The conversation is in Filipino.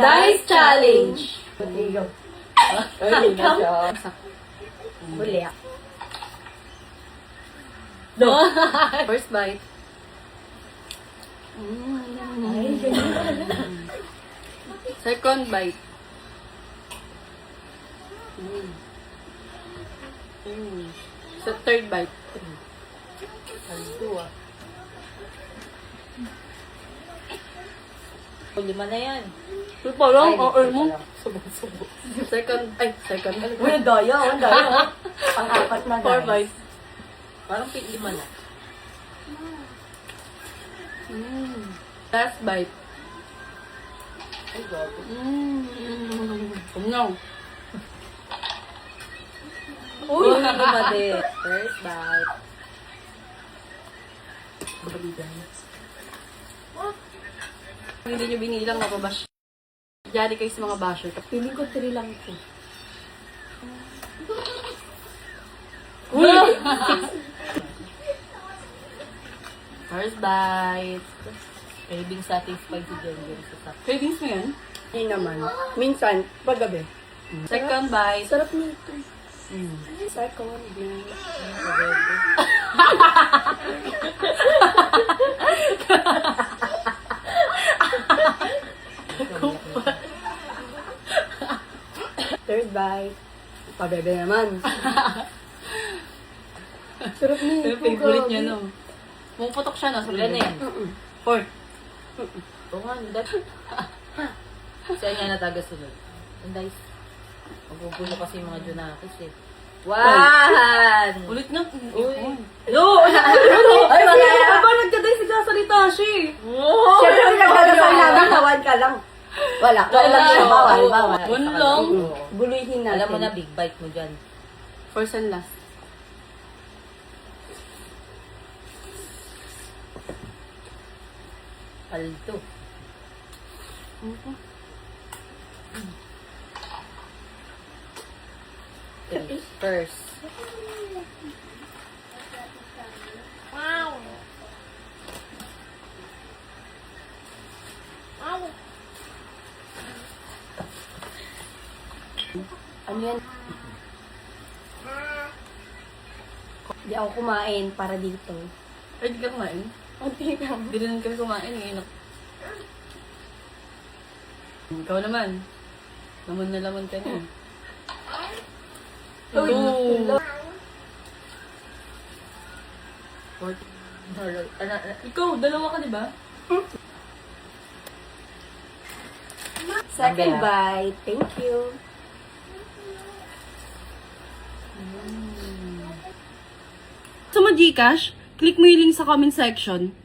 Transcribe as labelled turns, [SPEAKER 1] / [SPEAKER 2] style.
[SPEAKER 1] Dice Challenge!
[SPEAKER 2] Iyo.
[SPEAKER 1] Ay, na siya.
[SPEAKER 2] Huli.
[SPEAKER 1] No. First bite.
[SPEAKER 2] Ay, ganyan.
[SPEAKER 1] Second bite. Sa third bite.
[SPEAKER 2] Dua. Lima na yan.
[SPEAKER 1] Ito pa lang,
[SPEAKER 2] Ay,
[SPEAKER 1] or mo.
[SPEAKER 2] Subok-subok.
[SPEAKER 1] Second.
[SPEAKER 2] Uy, daya. Ang daya. Ang apat na
[SPEAKER 1] Four
[SPEAKER 2] guys.
[SPEAKER 1] bites.
[SPEAKER 2] Parang lima na.
[SPEAKER 1] Last bite.
[SPEAKER 2] Ay, gago.
[SPEAKER 1] No.
[SPEAKER 2] Uy, lima din. First bite.
[SPEAKER 1] Hindi nyo binilang mapabash. Diyan kayo sa mga basher.
[SPEAKER 2] Feeling ko 3 lang ito.
[SPEAKER 1] Uy! First bite.
[SPEAKER 2] Craving satisfied si Jenjen sa sakit.
[SPEAKER 1] Cravings mo yan?
[SPEAKER 2] Hindi naman. Minsan, paggabi.
[SPEAKER 1] Second bite.
[SPEAKER 2] Sarap nito. Second. Third bite. Pabebe naman. Sarap nito.
[SPEAKER 1] Pero favorite niya, no? Pumuputok siya, no?
[SPEAKER 2] Ilan na yan?
[SPEAKER 1] Fourth.
[SPEAKER 2] Oo nga, Saan nga natagasunod? Ang dice. Magugulo kasi yung mga Junakis eh. One!
[SPEAKER 1] Ulit na.
[SPEAKER 2] Uy.
[SPEAKER 1] No!
[SPEAKER 2] Ay, wala.
[SPEAKER 1] Aba, nagkaday si kasalita siya eh.
[SPEAKER 2] Siyempre, nagdadasal namin na one ka lang. Wala. Wala siya. Bawal.
[SPEAKER 1] One lang.
[SPEAKER 2] Guluhin natin.
[SPEAKER 3] Alam mo na, big bite mo dyan.
[SPEAKER 1] First and last.
[SPEAKER 3] Palto. First.
[SPEAKER 2] Ano yan? Hindi ako kumain para dito.
[SPEAKER 1] Ay, di ka kumain?
[SPEAKER 2] Hindi lang.
[SPEAKER 1] Hindi rin kami kumain eh. Ikaw naman. Lamon na lamon ka niya.
[SPEAKER 2] Uy,
[SPEAKER 1] Two. Fourth. Ikaw, dalawa ka, di ba?
[SPEAKER 2] Second bite. Thank you.
[SPEAKER 1] Sa mga Gcash, click mo yung link sa comment section.